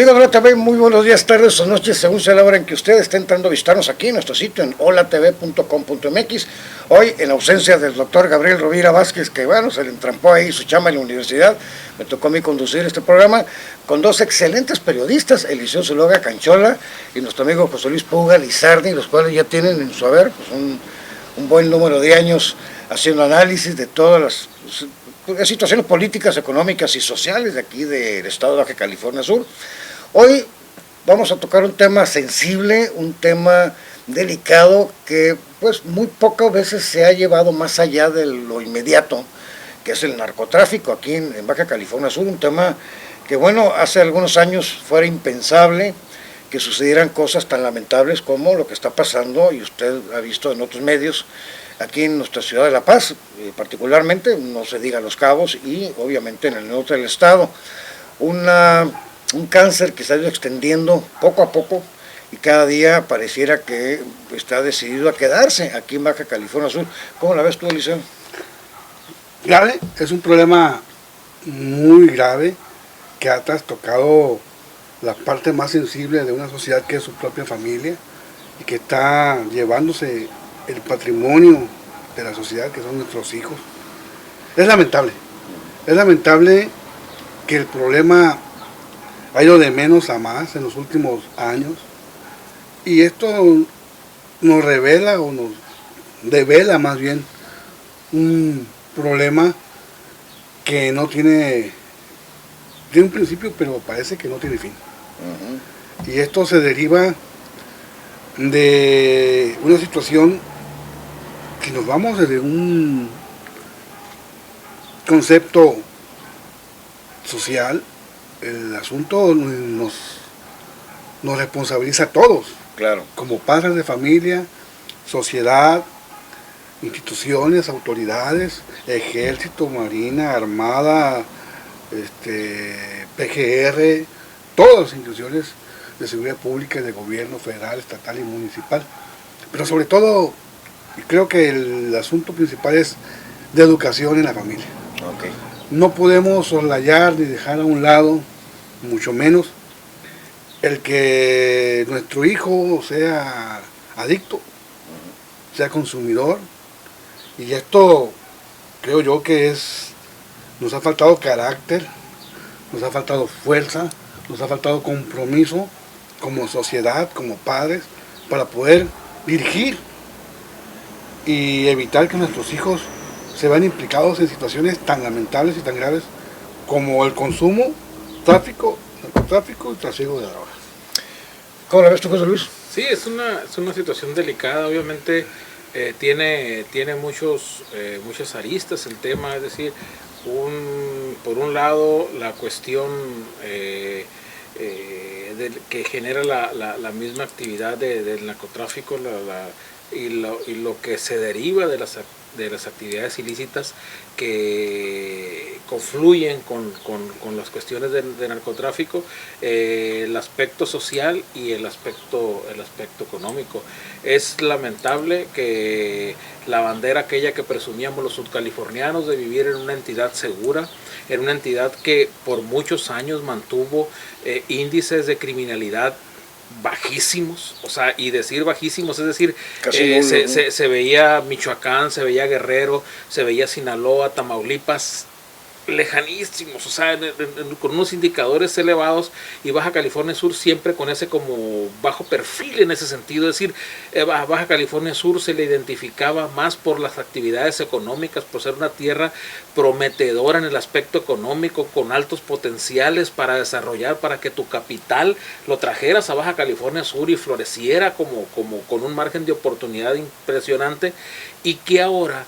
Amigos de la TV, muy buenos días, tardes o noches, según sea la hora en que usted esté entrando a visitarnos aquí en nuestro sitio en holatv.com.mx. Hoy, en ausencia del doctor Gabriel Rovira Vázquez, que bueno, se le entrampó ahí su chamba en la universidad, me tocó a mí conducir este programa con dos excelentes periodistas, Eliseo Zuloaga Canchola y nuestro amigo José Luis Puga Lizardi, los cuales ya tienen en su haber pues, un buen número de años haciendo análisis de todas las situaciones políticas, económicas y sociales de aquí del estado de Baja California Sur. Hoy vamos a tocar un tema sensible, un tema delicado que pues muy pocas veces se ha llevado más allá de lo inmediato, que es el narcotráfico aquí en Baja California Sur, un tema que bueno, hace algunos años fuera impensable que sucedieran cosas tan lamentables como lo que está pasando, y usted ha visto en otros medios, aquí en nuestra ciudad de La Paz, particularmente, no se diga Los Cabos, y obviamente en el norte del estado. Un cáncer que se ha ido extendiendo poco a poco y cada día pareciera que está decidido a quedarse aquí en Baja California Sur. ¿Cómo la ves tú, Eliseo? Grave, es un problema muy grave que ha trastocado la parte más sensible de una sociedad, que es su propia familia, y que está llevándose el patrimonio de la sociedad, que son nuestros hijos. Es lamentable que el problema ha ido de menos a más en los últimos años, y esto nos revela o nos devela más bien un problema que no tiene un principio, pero parece que no tiene fin. Y esto se deriva de una situación que nos vamos desde un concepto social. El asunto nos responsabiliza a todos, claro, como padres de familia, sociedad, instituciones, autoridades, ejército, marina, armada, PGR, todas las instituciones de seguridad pública, de gobierno federal, estatal y municipal. Pero sobre todo, creo que el asunto principal es de educación en la familia. Okay. No podemos soslayar ni dejar a un lado, mucho menos, el que nuestro hijo sea adicto, sea consumidor. Y esto creo yo que nos ha faltado carácter, nos ha faltado fuerza, nos ha faltado compromiso como sociedad, como padres, para poder dirigir y evitar que nuestros hijos se vean implicados en situaciones tan lamentables y tan graves como el consumo, tráfico, narcotráfico y trasiego de drogas. ¿Cómo la ves tú, José Luis? Sí, es una situación delicada, obviamente tiene muchas aristas el tema, es decir, por un lado la cuestión que genera la misma actividad del narcotráfico y lo que se deriva de las actividades ilícitas que confluyen con las cuestiones de narcotráfico, el aspecto social y el aspecto económico. Es lamentable que la bandera aquella que presumíamos los sudcalifornianos de vivir en una entidad segura, en una entidad que por muchos años mantuvo índices de criminalidad bajísimos, o sea, y decir bajísimos, es decir, se veía Michoacán, se veía Guerrero, se veía Sinaloa, Tamaulipas, lejanísimos, o sea, con unos indicadores elevados, y Baja California Sur siempre con ese como bajo perfil en ese sentido, es decir, Baja California Sur se le identificaba más por las actividades económicas, por ser una tierra prometedora en el aspecto económico, con altos potenciales para desarrollar, para que tu capital lo trajeras a Baja California Sur y floreciera como con un margen de oportunidad impresionante, y que ahora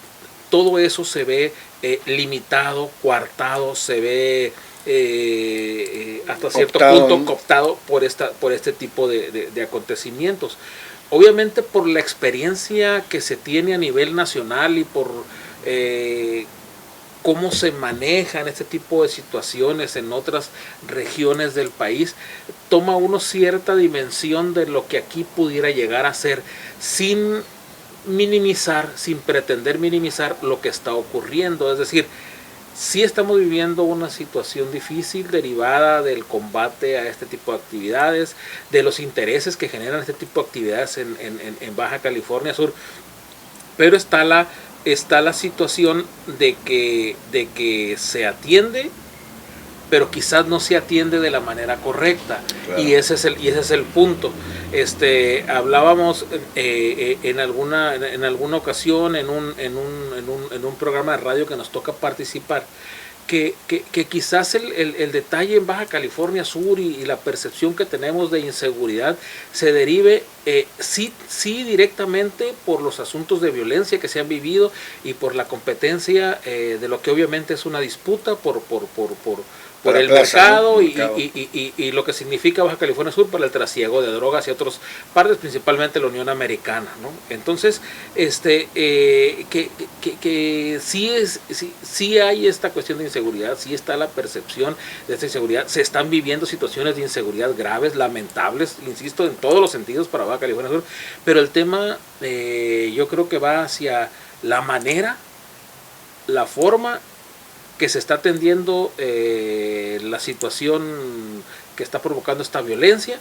todo eso se ve limitado, coartado, se ve hasta cierto punto cooptado por este tipo de acontecimientos. Obviamente por la experiencia que se tiene a nivel nacional y por cómo se manejan este tipo de situaciones en otras regiones del país, toma uno cierta dimensión de lo que aquí pudiera llegar a ser, sin pretender minimizar lo que está ocurriendo. Es decir, sí estamos viviendo una situación difícil derivada del combate a este tipo de actividades, de los intereses que generan este tipo de actividades en Baja California Sur, pero está la situación de que se atiende, pero quizás no se atiende de la manera correcta. Claro. Y ese es el punto. Hablábamos en alguna ocasión en un programa de radio que nos toca participar, que quizás el detalle en Baja California Sur y la percepción que tenemos de inseguridad se derive sí directamente por los asuntos de violencia que se han vivido y por la competencia de lo que obviamente es una disputa por el mercado, ¿no? y lo que significa Baja California Sur para el trasiego de drogas y otras partes, principalmente la Unión Americana, ¿no? Entonces, que sí hay esta cuestión de inseguridad, sí está la percepción de esta inseguridad, se están viviendo situaciones de inseguridad graves, lamentables, insisto, en todos los sentidos para Baja California Sur, pero el tema yo creo que va hacia la manera, la forma que se está atendiendo la situación que está provocando esta violencia.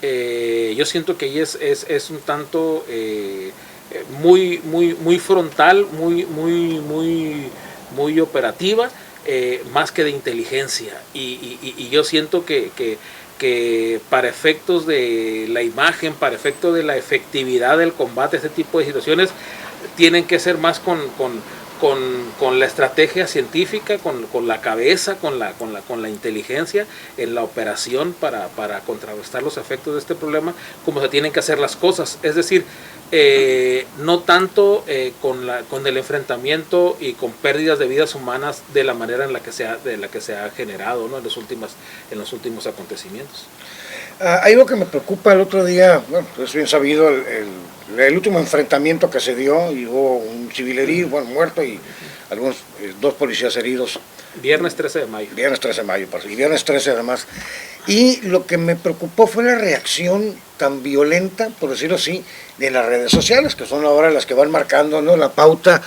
Yo siento que ahí es un tanto muy frontal, muy operativa, más que de inteligencia. Y yo siento que para efectos de la imagen, para efectos de la efectividad del combate a este tipo de situaciones, tienen que ser más con la estrategia científica, con la cabeza, con la inteligencia en la operación para contrarrestar los efectos de este problema, como se tienen que hacer las cosas. Es decir, no tanto con el enfrentamiento y con pérdidas de vidas humanas de la manera en la que se ha generado, ¿no? en los últimos acontecimientos. Hay algo que me preocupa el otro día, bueno, es bien sabido, el último enfrentamiento que se dio, y hubo un civil herido, bueno, muerto, y algunos 2 policías heridos. Viernes 13 de mayo. Viernes 13 de mayo, y viernes 13 además. Y lo que me preocupó fue la reacción tan violenta, por decirlo así, de las redes sociales, que son ahora las que van marcando, ¿no?, la pauta,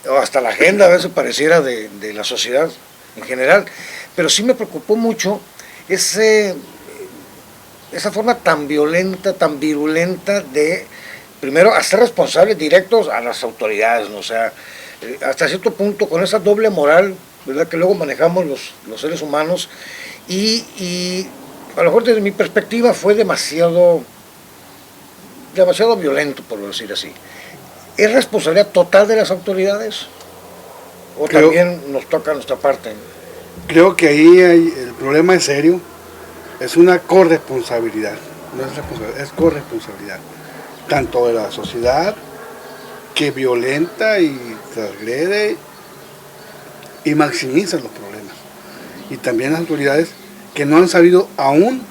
o hasta la agenda a veces pareciera de la sociedad en general. Pero sí me preocupó mucho esa forma tan violenta, tan virulenta de, primero, hacer responsables directos a las autoridades, ¿no? O sea, hasta cierto punto, con esa doble moral, ¿verdad?, que luego manejamos los seres humanos, y a lo mejor desde mi perspectiva fue demasiado violento, por decir así. ¿Es responsabilidad total de las autoridades? ¿O también nos toca nuestra parte? Creo que ahí el problema es serio. Es una corresponsabilidad, no es responsabilidad, es corresponsabilidad, tanto de la sociedad que violenta y transgrede y maximiza los problemas, y también las autoridades que no han sabido aún,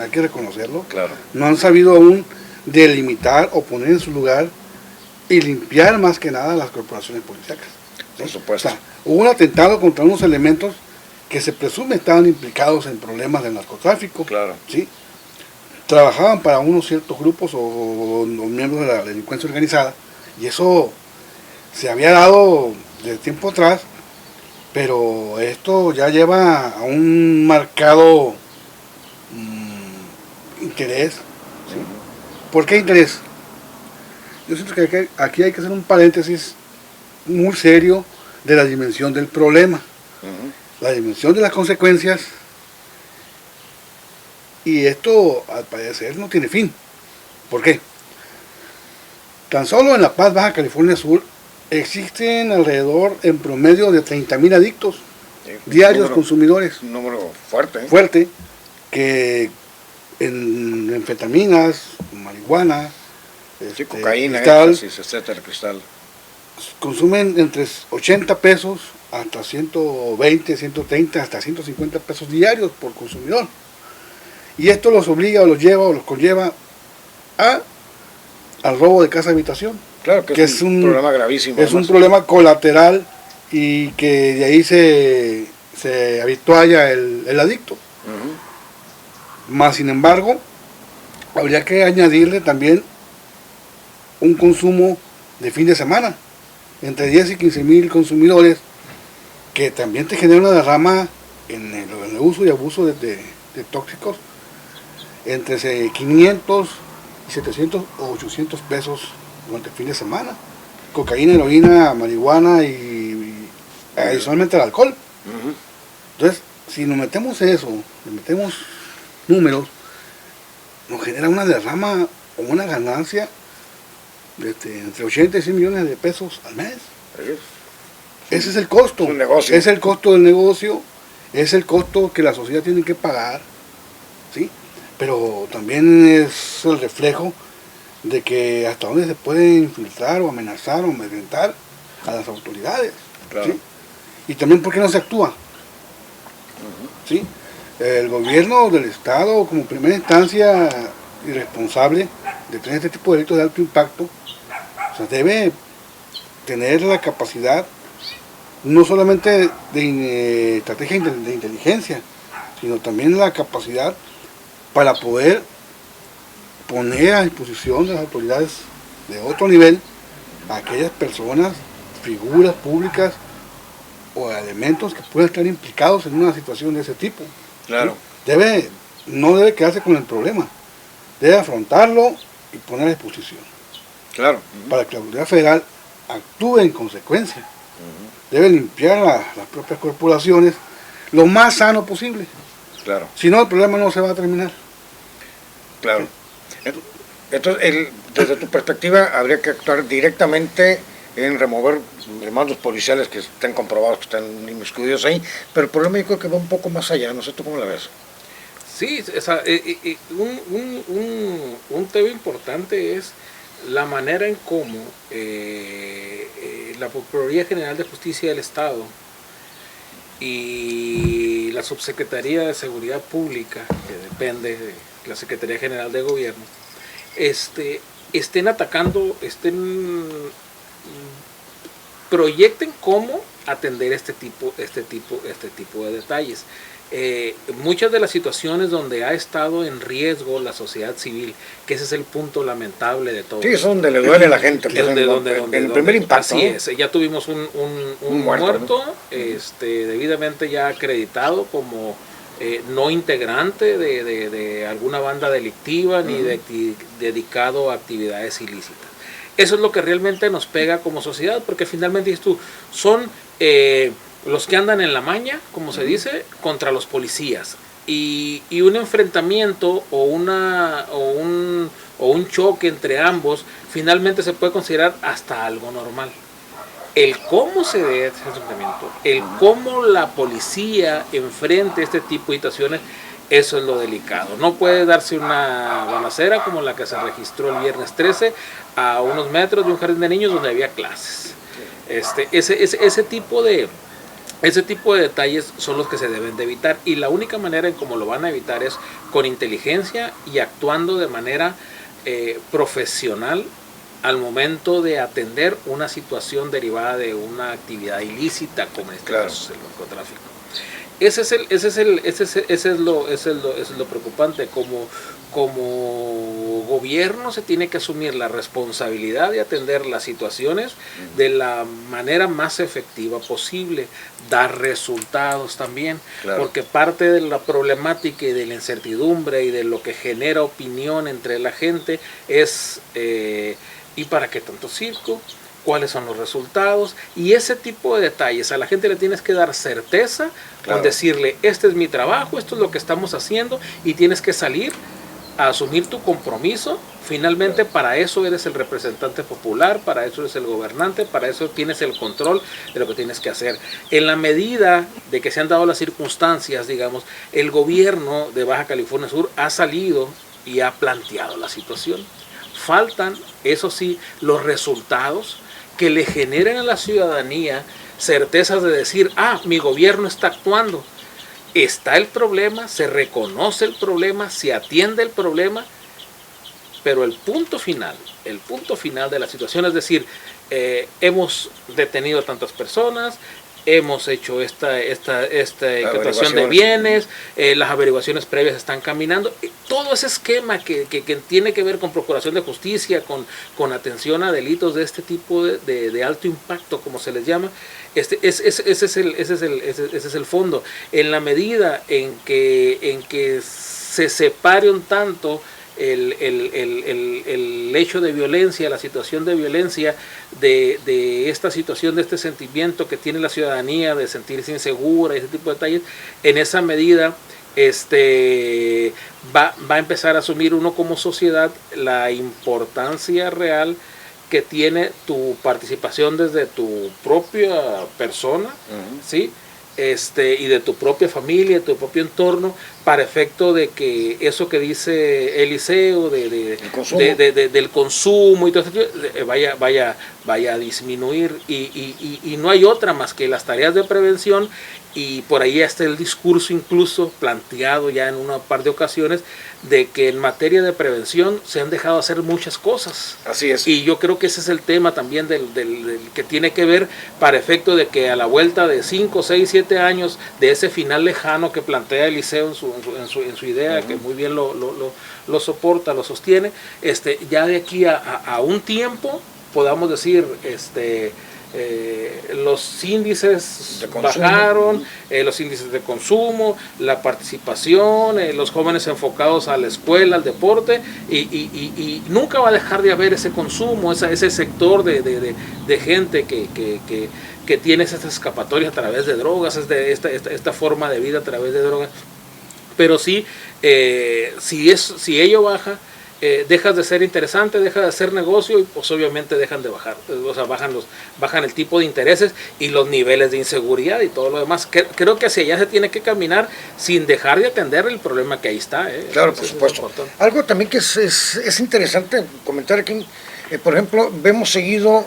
hay que reconocerlo, claro, no han sabido aún delimitar o poner en su lugar y limpiar más que nada las corporaciones policíacas. ¿Sí? Por supuesto. O sea, hubo un atentado contra unos elementos que se presume estaban implicados en problemas del narcotráfico, claro, ¿sí? Trabajaban para unos ciertos grupos o miembros de la delincuencia organizada, y eso se había dado desde tiempo atrás, pero esto ya lleva a un marcado interés, ¿sí? ¿Por qué interés? Yo siento que aquí hay que hacer un paréntesis muy serio de la dimensión del problema. La dimensión de las consecuencias, y esto al parecer no tiene fin. ¿Por qué? Tan solo en La Paz, Baja California Sur, existen alrededor en promedio de 30,000 adictos diarios, consumidores. Un número fuerte. Fuerte, que en anfetaminas, marihuana, cocaína, cristal, éxtasis, etcétera, cristal, consumen entre 80 pesos hasta 120, 130, hasta 150 pesos diarios por consumidor. Y esto los obliga o los lleva o los conlleva al robo de casa habitación. Claro que es un problema gravísimo. Es un problema colateral, y que de ahí se habitualla el adicto. Más sin embargo, habría que añadirle también un consumo de fin de semana. Entre 10 y 15 mil consumidores que también te genera una derrama en el uso y abuso de tóxicos entre 500 y 700 o 800 pesos durante el fin de semana. Cocaína, heroína, marihuana y adicionalmente el alcohol. Entonces, si nos metemos eso, nos metemos números, nos genera una derrama o una ganancia de entre 80 y 100 millones de pesos al mes. Ese es el costo. Es un negocio. Es el costo del negocio, es el costo que la sociedad tiene que pagar, ¿sí? Pero también es el reflejo de que hasta dónde se puede infiltrar o amenazar o amedrentar a las autoridades. Claro. ¿Sí? Y también por qué no se actúa. ¿Sí? El gobierno del Estado, como primera instancia y responsable de tener este tipo de delitos de alto impacto, o sea, debe tener la capacidad no solamente de estrategia de inteligencia, sino también la capacidad para poder poner a disposición de las autoridades de otro nivel a aquellas personas, figuras públicas o elementos que puedan estar implicados en una situación de ese tipo. Claro. ¿Sí? No debe quedarse con el problema, debe afrontarlo y poner a disposición. Claro. Para que la autoridad federal actúe en consecuencia. Debe limpiar las propias corporaciones lo más sano posible. Claro. Si no, el problema no se va a terminar. Claro. Entonces, desde tu perspectiva, habría que actuar directamente en remover mandos policiales que estén comprobados, que están inmiscuidos ahí, pero el problema yo creo que va un poco más allá, no sé tú cómo la ves. Sí, un tema importante es la manera en cómo la Procuraduría General de Justicia del Estado y la Subsecretaría de Seguridad Pública, que depende de la Secretaría General de Gobierno, estén atacando, proyecten cómo atender este tipo de detalles. Muchas de las situaciones donde ha estado en riesgo la sociedad civil, que ese es el punto lamentable de todo. Sí, es donde le duele a la gente. Pues, el primer impacto. Así es, ya tuvimos un muerto, ¿no? Debidamente ya acreditado como no integrante de alguna banda delictiva ni dedicado a actividades ilícitas. Eso es lo que realmente nos pega como sociedad, porque finalmente dices tú, son los que andan en la maña, como se dice, contra los policías. Y un enfrentamiento o un choque entre ambos finalmente se puede considerar hasta algo normal. El cómo se dé ese enfrentamiento, el cómo la policía enfrente este tipo de situaciones, eso es lo delicado. No puede darse una balacera como la que se registró el viernes 13 a unos metros de un jardín de niños donde había clases. Ese tipo de detalles son los que se deben de evitar, y la única manera en cómo lo van a evitar es con inteligencia y actuando de manera profesional al momento de atender una situación derivada de una actividad ilícita, como en este caso es el narcotráfico. Eso es lo preocupante. Como gobierno se tiene que asumir la responsabilidad de atender las situaciones de la manera más efectiva posible, dar resultados también, porque parte de la problemática y de la incertidumbre y de lo que genera opinión entre la gente es ¿y para qué tanto circo? ¿Cuáles son los resultados? Y ese tipo de detalles a la gente le tienes que dar certeza con decirle, este es mi trabajo, esto es lo que estamos haciendo, y tienes que salir a asumir tu compromiso. Finalmente para eso eres el representante popular, para eso eres el gobernante, para eso tienes el control de lo que tienes que hacer. En la medida de que se han dado las circunstancias, digamos, el gobierno de Baja California Sur ha salido y ha planteado la situación. Faltan, eso sí, los resultados que le generen a la ciudadanía certezas de decir, mi gobierno está actuando. Está el problema, se reconoce el problema, se atiende el problema, pero el punto final de la situación es decir, hemos detenido a tantas personas, hemos hecho esta incautación de Averiguaciones. bienes, las averiguaciones previas están caminando, todo ese esquema que tiene que ver con procuración de justicia, con atención a delitos de este tipo de alto impacto, como se les llama, ese es el fondo. En la medida en que se separe un tanto el hecho de violencia, la situación de violencia, de esta situación, de este sentimiento que tiene la ciudadanía de sentirse insegura y ese tipo de detalles, en esa medida va a empezar a asumir uno como sociedad la importancia real que tiene tu participación desde tu propia persona, ¿sí? Y de tu propia familia, de tu propio entorno, para efecto de que eso que dice Eliseo del consumo y todo esto vaya a disminuir, y no hay otra más que las tareas de prevención. Y por ahí está el discurso incluso planteado ya en una par de ocasiones de que en materia de prevención se han dejado hacer muchas cosas. Así es. Y yo creo que ese es el tema también del que tiene que ver para efecto de que a la vuelta de 5, 6, 7 años de ese final lejano que plantea Eliseo en su idea, que muy bien lo soporta, lo sostiene, ya de aquí a un tiempo podamos decir, los índices bajaron, los índices de consumo, la participación, los jóvenes enfocados a la escuela, al deporte, y nunca va a dejar de haber ese consumo, ese sector de gente que tiene esas escapatorias a través de drogas, esta forma de vida a través de drogas. Pero sí, si ello baja, dejas de ser interesante, deja de hacer negocio, y pues obviamente dejan de bajar, o sea, bajan el tipo de intereses y los niveles de inseguridad y todo lo demás. Creo que hacia allá se tiene que caminar sin dejar de atender el problema que ahí está. Claro, por supuesto. Algo también que es interesante comentar aquí, por ejemplo, vemos seguido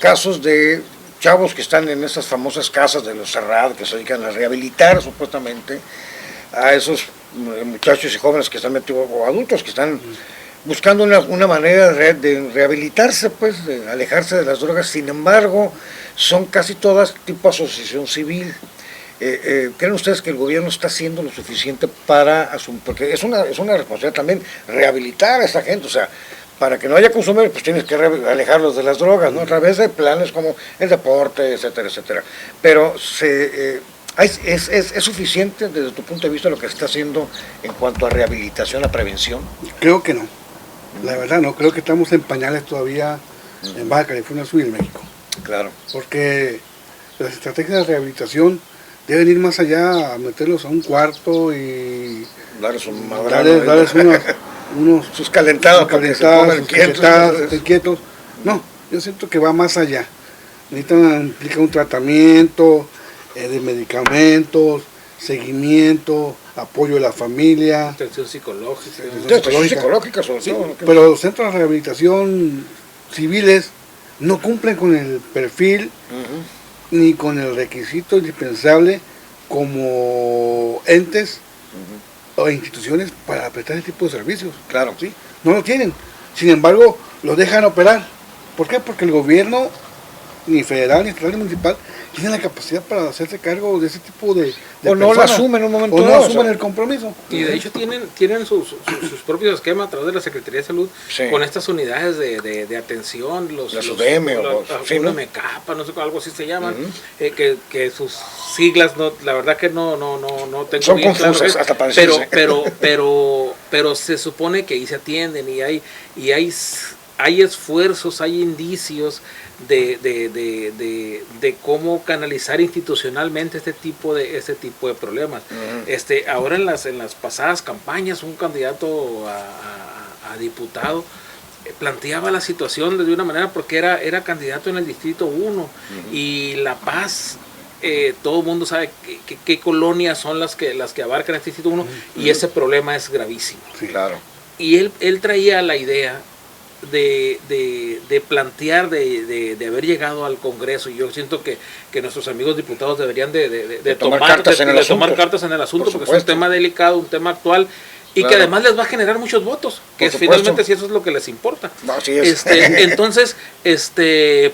casos de chavos que están en esas famosas casas de los Serrat, que se dedican a rehabilitar supuestamente a esos muchachos y jóvenes que están metidos, o adultos que están buscando una manera de rehabilitarse, pues, de alejarse de las drogas. Sin embargo, son casi todas tipo asociación civil. ¿Creen ustedes que el gobierno está haciendo lo suficiente para asumir? Porque es una responsabilidad también rehabilitar a esa gente, o sea, para que no haya consumidores, pues tienes que alejarlos de las drogas, ¿no? A través de planes como el deporte, etcétera, etcétera. Pero ¿es suficiente desde tu punto de vista lo que se está haciendo en cuanto a rehabilitación, a prevención? Creo que no. La verdad no, creo que estamos en pañales todavía en Baja California Sur y en México. Claro. Porque las estrategias de rehabilitación deben ir más allá, a meterlos a un cuarto y Darles un darles unos sus calentados para que se pongan quietos. No, yo siento que va más allá. Implica un tratamiento de medicamentos, seguimiento, apoyo de la familia, atención psicológica, psicológica sobre sí, todo. Pero los centros de rehabilitación civiles no cumplen con el perfil ni con el requisito indispensable como entes o instituciones para prestar ese tipo de servicios. Claro. ¿Sí? No lo tienen. Sin embargo, lo dejan operar. ¿Por qué? Porque el gobierno, ni federal, ni estatal, ni municipal, tienen la capacidad para hacerse cargo de ese tipo de o no lo asumen en un momento dado, no asumen el compromiso. Y de hecho tienen sus propios esquemas a través de la Secretaría de Salud, sí, con estas unidades de atención, los UDM o sí, ¿no? MCAPA, no sé, algo así se llaman, que sus siglas no, la verdad que no tengo son bien confusas, claro, hasta parecerse. pero se supone que ahí se atienden y hay esfuerzos, hay indicios de cómo canalizar institucionalmente este tipo de problemas. Ahora en las pasadas campañas, un candidato a diputado planteaba la situación de una manera, porque era candidato en el Distrito 1 y La Paz, todo el mundo sabe qué colonias son las que abarcan este Distrito 1 y ese problema es gravísimo. Sí, claro. Y él traía la idea de plantear, de haber llegado al Congreso, y yo siento que nuestros amigos diputados deberían de tomar cartas en el asunto, porque es un tema delicado, un tema actual, y Claro. que además les va a generar muchos votos, que Por supuesto. finalmente si eso es lo que les importa. No, así es. Entonces,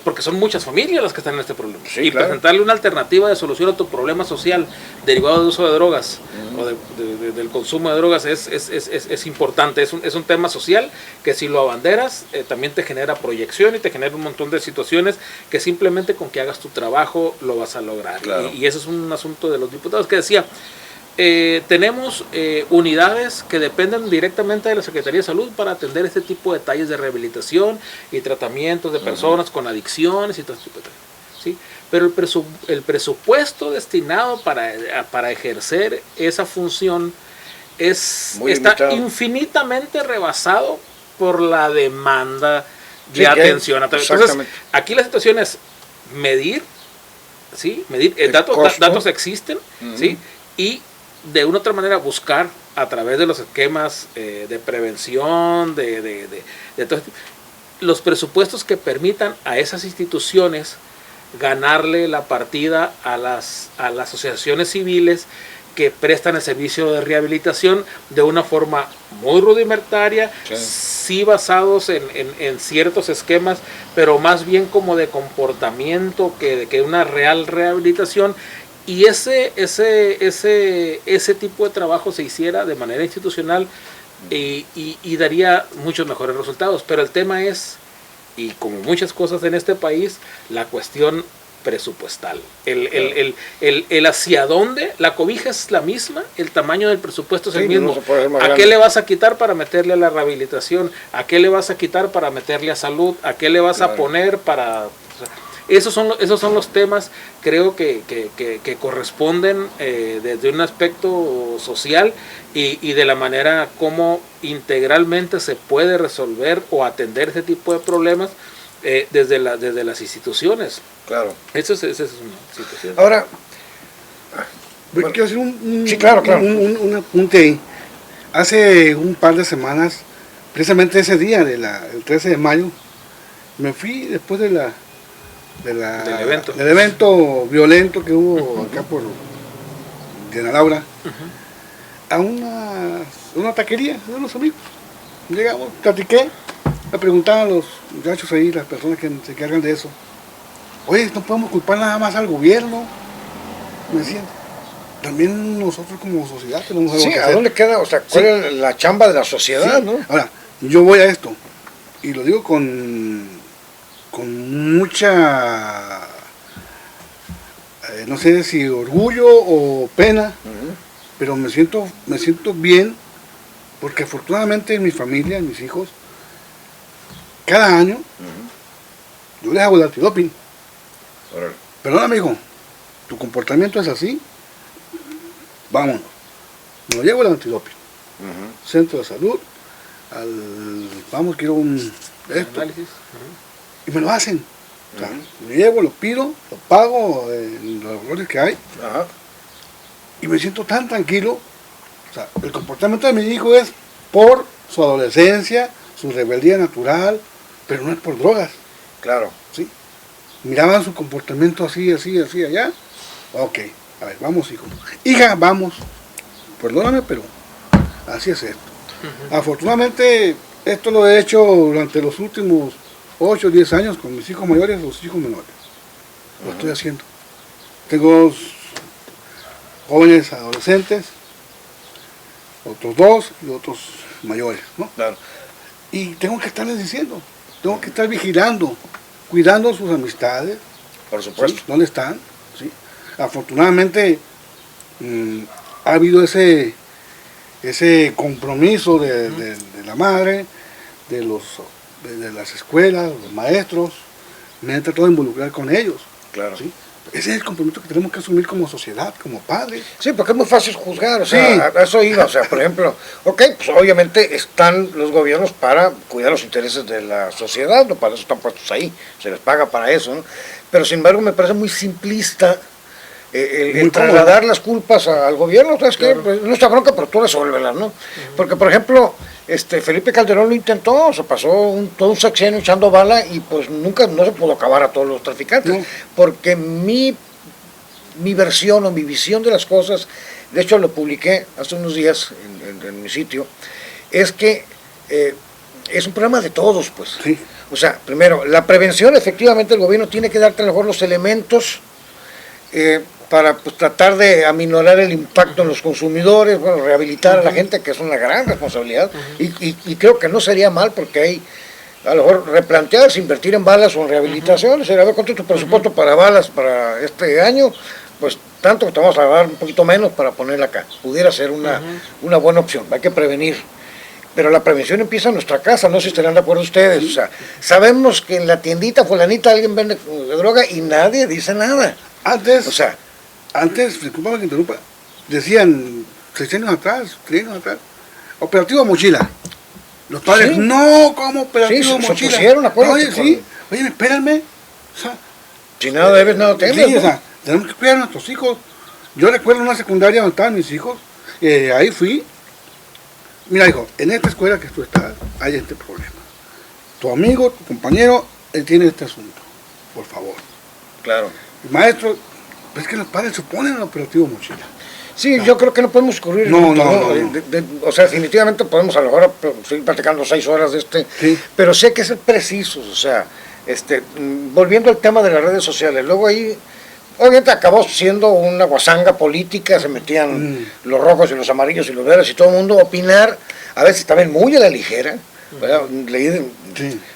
porque son muchas familias las que están en este problema. Sí, y claro. presentarle una alternativa de solución a tu problema social derivado del uso de drogas o del consumo de drogas es importante. Es un tema social que si lo abanderas también te genera proyección y te genera un montón de situaciones que simplemente con que hagas tu trabajo lo vas a lograr. Claro. Y eso es un asunto de los diputados que decía. Tenemos unidades que dependen directamente de la Secretaría de Salud para atender este tipo de detalles de rehabilitación y tratamientos de personas con adicciones y todo este tipo de detalles, ¿sí? Pero el presupuesto destinado para ejercer esa función Muy está limitado. infinitamente rebasado por la demanda de Sí, que- atención. Entonces, exactamente. aquí la situación es medir, ¿sí? Medir, El datos costo. existen, ¿sí? Y de una u otra manera buscar a través de los esquemas de prevención, de todo este, los presupuestos que permitan a esas instituciones ganarle la partida a las asociaciones civiles que prestan el servicio de rehabilitación de una forma muy rudimentaria, Sí. sí basados en ciertos esquemas, pero más bien como de comportamiento que una real rehabilitación. Y ese tipo de trabajo se hiciera de manera institucional y daría muchos mejores resultados. Pero el tema es, y como muchas cosas en este país, la cuestión presupuestal. El hacia dónde, la cobija es la misma, el tamaño del presupuesto es el Sí, mismo. no se puede hacer más ¿A qué grande. le vas a quitar para meterle a la rehabilitación? ¿A qué le vas a quitar para meterle a salud? ¿A qué le vas Claro. a poner para...? Esos son los temas, creo que corresponden desde un aspecto social y de la manera como integralmente se puede resolver o atender ese tipo de problemas desde las instituciones. Claro. Esa es una situación. Ahora, Bueno, quiero hacer un, Sí, claro, claro. un apunte ahí. Hace un par de semanas, precisamente ese día, el 13 de mayo, me fui después del evento violento que hubo acá por Diana Laura, a una taquería de unos amigos. Llegamos, platiqué, me preguntaban los muchachos ahí, las personas que se encargan de eso, oye, no podemos culpar nada más al gobierno, me decían. También nosotros como sociedad tenemos algo sí, que ¿a hacer. dónde queda? O sea, ¿cuál es la chamba de la sociedad, Sí. no? Ahora, yo voy a esto, y lo digo con mucha, no sé si orgullo o pena, pero me siento bien, porque afortunadamente en mi familia, en mis hijos, cada año, yo les hago el antidoping. Órale. Perdóname, hijo, tu comportamiento es así, vámonos. Me lo llevo el antidoping. Centro de salud, vamos, quiero esto, Análisis. y me lo hacen. O sea, lo llevo, lo pido, lo pago en los valores que hay, Ajá. y me siento tan tranquilo. O sea, el comportamiento de mi hijo es por su adolescencia, su rebeldía natural, pero no es por drogas, Claro. ¿sí? Miraban su comportamiento así, allá. Ok, a ver, vamos, hijo. Hija, vamos. Perdóname, pero así es esto. Afortunadamente, esto lo he hecho durante los últimos 8 o 10 años con mis hijos mayores y los hijos menores. Lo estoy haciendo. Tengo 2 jóvenes adolescentes, otros 2 y otros mayores, ¿no? Claro. Y tengo que estarles diciendo, tengo que estar vigilando, cuidando sus amistades, Por supuesto. ¿sí? ¿Dónde están? ¿Sí? Afortunadamente ha habido ese compromiso de la madre, de las escuelas, los maestros, me han tratado de involucrar con ellos. Claro. ¿Sí? Ese es el compromiso que tenemos que asumir como sociedad, como padres. Sí, porque es muy fácil juzgar, o sea, Sí. a eso iba, o sea, por ejemplo, ok, pues obviamente están los gobiernos para cuidar los intereses de la sociedad, no para eso están puestos ahí, se les paga para eso, ¿no? Pero sin embargo me parece muy simplista el Muy trasladar las culpas al gobierno, ¿sabes qué? Pues, no está bronca, pero tú resuélvelas, ¿no? Porque, por ejemplo, Felipe Calderón lo intentó, se pasó todo un sexenio echando bala y pues nunca no se pudo acabar a todos los traficantes, No. porque mi mi versión o mi visión de las cosas, de hecho lo publiqué hace unos días en mi sitio, es que es un problema de todos, pues. Sí. O sea, primero, la prevención, efectivamente el gobierno tiene que darte a lo mejor los elementos para pues, tratar de aminorar el impacto en los consumidores, bueno, rehabilitar a la gente, que es una gran responsabilidad, y creo que no sería mal porque hay, a lo mejor, replantearse, invertir en balas o en rehabilitación, a ver cuánto es tu presupuesto para balas para este año, pues tanto que te vamos a dar un poquito menos para ponerla acá, pudiera ser una buena opción, hay que prevenir. Pero la prevención empieza en nuestra casa, no sé si estarán de acuerdo ustedes, o sea, sabemos que en la tiendita fulanita alguien vende droga y nadie dice nada. Antes, O sea, disculpame que interrumpa, decían 6 años atrás, 3 años atrás, operativo mochila. Los padres, Sí. no, ¿cómo operativo Sí, se mochila? pusieron, acuérdate, Oye, sí, oye, espérenme. O sea, si nada debes, nada temes, sí, ¿no? o sea, tenemos que cuidar a nuestros hijos. Yo recuerdo una secundaria donde estaban mis hijos, ahí fui. Mira, hijo, en esta escuela que tú estás, hay este problema. Tu amigo, tu compañero, él tiene este asunto. Por favor. Claro. El maestro, es que los padres se oponen al operativo mochila. Sí, yo creo que no podemos ocurrir. No. O sea, definitivamente podemos a lo mejor seguir platicando 6 horas de Sí. pero sé que es preciso, o sea, volviendo al tema de las redes sociales, luego ahí, obviamente acabó siendo una guasanga política, se metían los rojos y los amarillos y los verdes y todo el mundo a opinar, a veces también muy a la ligera, ¿verdad? Leí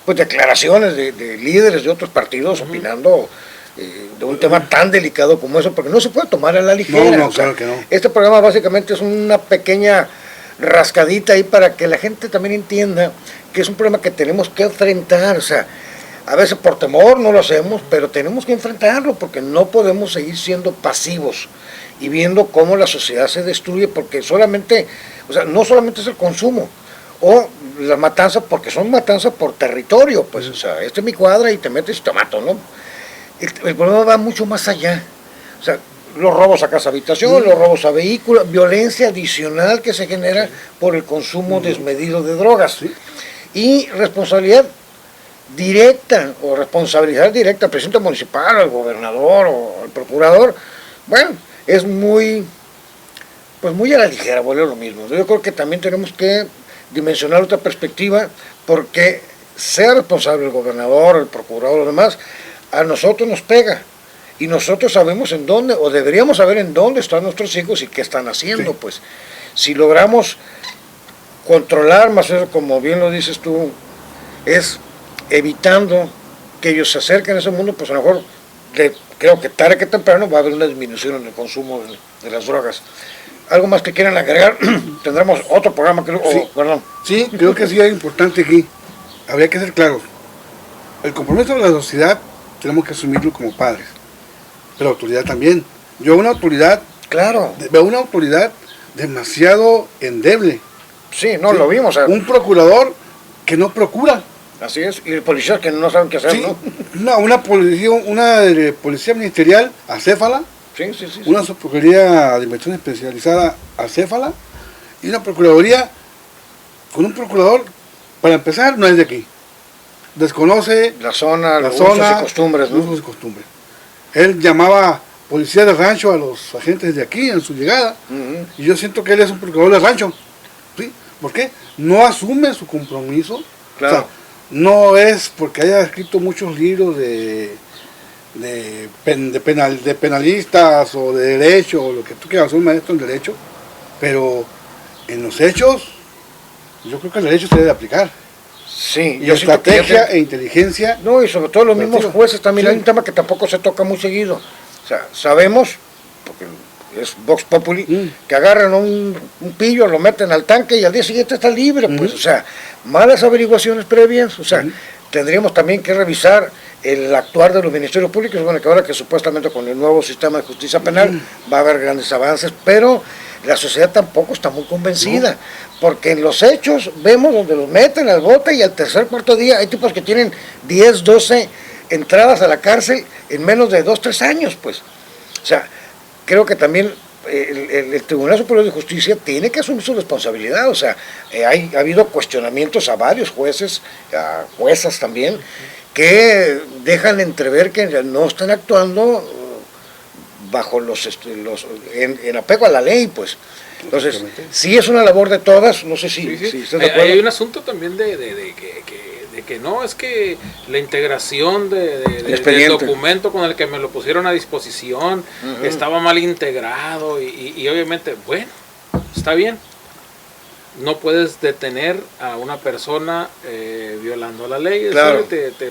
pues, declaraciones de líderes de otros partidos opinando de un tema tan delicado como eso, porque no se puede tomar a la ligera. No, o sea, claro que no. Este programa básicamente es una pequeña rascadita ahí para que la gente también entienda que es un problema que tenemos que enfrentar, o sea, a veces por temor no lo hacemos, pero tenemos que enfrentarlo porque no podemos seguir siendo pasivos y viendo cómo la sociedad se destruye, porque solamente, o sea, no solamente es el consumo o la matanza, porque son matanzas por territorio, pues, o sea, esta es mi cuadra y te metes y te mato, ¿no? El problema va mucho más allá, o sea, los robos a casa habitación, los robos a vehículos, violencia adicional que se genera por el consumo desmedido de drogas y responsabilidad directa o responsabilidad directa al presidente municipal, al gobernador o al procurador, bueno, es muy a la ligera, vuelve a lo mismo. Yo creo que también tenemos que dimensionar otra perspectiva, porque sea responsable el gobernador, el procurador, lo demás, a nosotros nos pega. Y nosotros sabemos en dónde, o deberíamos saber en dónde están nuestros hijos y qué están haciendo, pues. Si logramos controlar más eso, como bien lo dices tú, es evitando que ellos se acerquen a ese mundo, pues a lo mejor creo que tarde que temprano va a haber una disminución en el consumo de las drogas. ¿Algo más que quieran agregar? Tendremos otro programa, creo. Perdón. Sí, creo que sí es importante aquí. Habría que ser claros. El compromiso de la sociedad tenemos que asumirlo como padres, pero la autoridad también. Yo veo una autoridad demasiado endeble. Sí, no, lo vimos. Un procurador que no procura. Así es, y policías que no saben qué hacer, ¿no? Una policía ministerial acéfala, Sí. una subprocuraduría de investigación especializada acéfala, y una procuraduría con un procurador, para empezar, no es de aquí. Desconoce la zona, los usos y costumbres, ¿no? Usos y costumbres. Él llamaba policía de rancho a los agentes de aquí en su llegada, y yo siento que él es un procurador de rancho. ¿Sí? ¿Por qué? No asume su compromiso. Claro. O sea, no es porque haya escrito muchos libros de penalistas o de derecho, o lo que tú quieras, soy un maestro en derecho, pero en los hechos, yo creo que el derecho se debe aplicar. Sí, Y estrategia e inteligencia. No, y sobre todo los mismos jueces también, hay un tema que tampoco se toca muy seguido. O sea, sabemos, porque es Vox Populi, que agarran un pillo, lo meten al tanque y al día siguiente está libre, pues, o sea, malas averiguaciones previas, o sea, tendríamos también que revisar el actuar de los ministerios públicos, bueno, que ahora que supuestamente con el nuevo sistema de justicia penal va a haber grandes avances, pero la sociedad tampoco está muy convencida, porque en los hechos vemos donde los meten al bote y al tercer, cuarto día hay tipos que tienen 10, 12 entradas a la cárcel en menos de 2, 3 años, pues. O sea, creo que también el Tribunal Superior de Justicia tiene que asumir su responsabilidad, o sea, ha habido cuestionamientos a varios jueces, a juezas también, que dejan entrever que no están actuando bajo en apego a la ley, pues. Entonces, sí es una labor de todas, no sé si estás de acuerdo. Hay un asunto también de que no, es que la integración del documento con el que me lo pusieron a disposición estaba mal integrado y obviamente, bueno, está bien. No puedes detener a una persona violando la ley. Claro.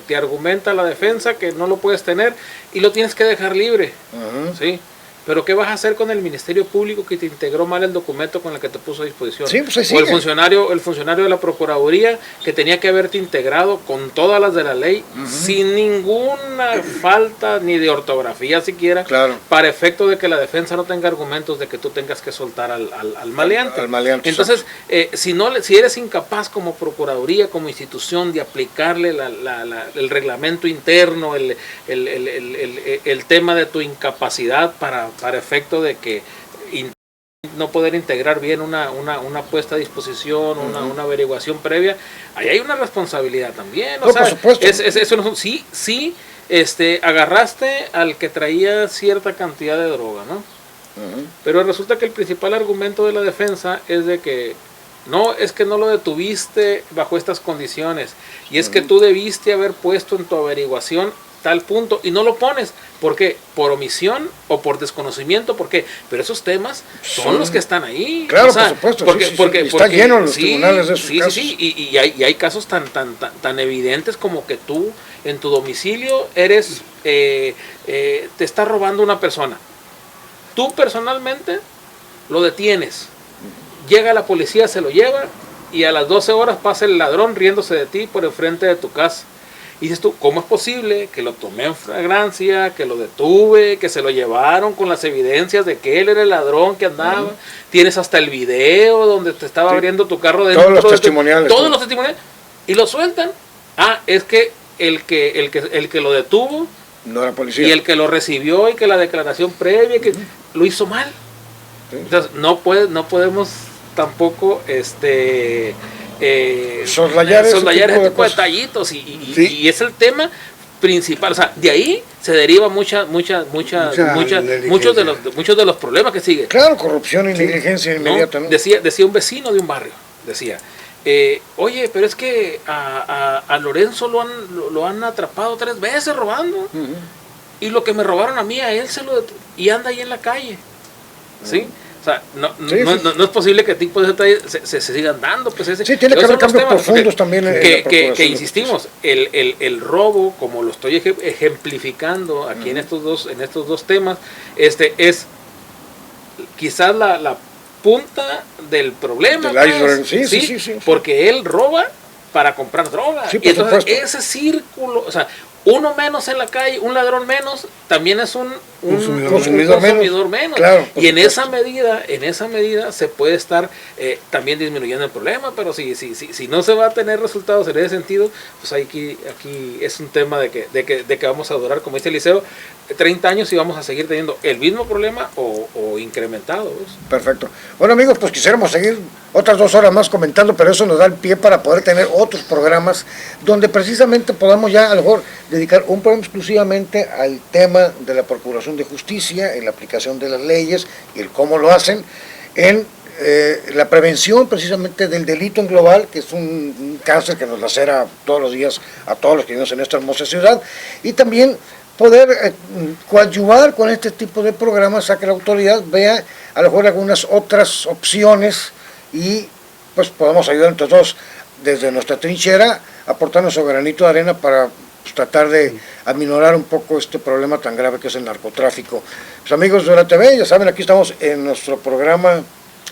Te argumenta la defensa que no lo puedes tener y lo tienes que dejar libre. ¿Sí? Pero ¿qué vas a hacer con el Ministerio Público que te integró mal el documento con el que te puso a disposición? Sí, pues o el funcionario de la Procuraduría que tenía que haberte integrado con todas las de la ley sin ninguna falta ni de ortografía siquiera, claro, para efecto de que la defensa no tenga argumentos de que tú tengas que soltar al maleante. Entonces, si eres incapaz como Procuraduría, como institución, de aplicarle el reglamento interno, el tema de tu incapacidad para efecto de que no poder integrar bien una puesta a disposición, una averiguación previa, ahí hay una responsabilidad también. O sea, por supuesto. Eso no, sí, agarraste al que traía cierta cantidad de droga, ¿no? Pero resulta que el principal argumento de la defensa es de que no, es que no lo detuviste bajo estas condiciones, y es que tú debiste haber puesto en tu averiguación tal punto, y no lo pones. ¿Por qué? ¿Por omisión o por desconocimiento? ¿Por qué? Pero esos temas son los que están ahí. Claro, o sea, por supuesto. Porque está lleno los tribunales de esos casos. Y hay casos tan evidentes como que tú, en tu domicilio, eres te está robando una persona. Tú personalmente lo detienes. Llega la policía, se lo lleva, y a las 12 horas pasa el ladrón riéndose de ti por enfrente de tu casa. Y dices tú, ¿cómo es posible que lo tomé en flagrancia, que lo detuve, que se lo llevaron con las evidencias de que él era el ladrón que andaba? Tienes hasta el video donde te estaba abriendo tu carro dentro. Todos los testimoniales. Todos los testimoniales. Y lo sueltan. Ah, es que el que lo detuvo no era policía. Y el que lo recibió y que la declaración previa que lo hizo mal. Entonces no podemos tampoco soslayar ese tipo de detallitos y es el tema principal. O sea, de ahí se deriva muchos de los problemas que siguen. Claro, corrupción y negligencia inmediata, ¿no? Decía un vecino de un barrio, decía, oye, pero es que a Lorenzo lo han atrapado 3 veces robando, y lo que me robaron a mí, a él y anda ahí en la calle, ¿sí? O sea, no es posible que tipos de detalles se sigan dando. Pues tiene que haber cambios profundos también. Que insistimos, el robo, como lo estoy ejemplificando aquí en estos dos temas, es quizás la punta del problema. Sí, porque él roba para comprar droga. Sí, y entonces ese círculo, o sea, uno menos en la calle, un ladrón menos, también es un consumidor menos. Claro, y en esa medida se puede estar también disminuyendo el problema, pero si no se va a tener resultados en ese sentido, pues aquí es un tema de que vamos a durar, como dice Eliseo, 30 años y vamos a seguir teniendo el mismo problema o incrementado. Perfecto. Bueno, amigos, pues quisiéramos seguir otras 2 horas más comentando, pero eso nos da el pie para poder tener otros programas donde precisamente podamos ya a lo mejor dedicar un programa exclusivamente al tema de la Procuración de Justicia, en la aplicación de las leyes y el cómo lo hacen, en la prevención precisamente del delito en global, que es un cáncer que nos lacera todos los días a todos los que vivimos en esta hermosa ciudad, y también poder coadyuvar con este tipo de programas a que la autoridad vea a lo mejor algunas otras opciones y pues podamos ayudar entre todos desde nuestra trinchera, aportar nuestro granito de arena para tratar de aminorar un poco este problema tan grave que es el narcotráfico. Pues amigos de la TV, ya saben, aquí estamos en nuestro programa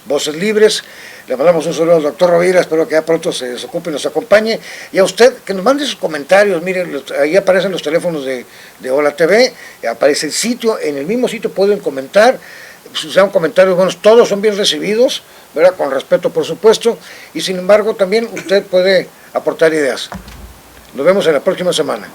Voces Libres. Le mandamos un saludo al doctor Rovira, espero que ya pronto se desocupe y nos acompañe. Y a usted, que nos mande sus comentarios. Miren, ahí aparecen los teléfonos de Hola TV, aparece el sitio, en el mismo sitio pueden comentar. Si sean comentarios buenos, todos son bien recibidos, ¿verdad? Con respeto, por supuesto. Y sin embargo, también usted puede aportar ideas. Nos vemos en la próxima semana.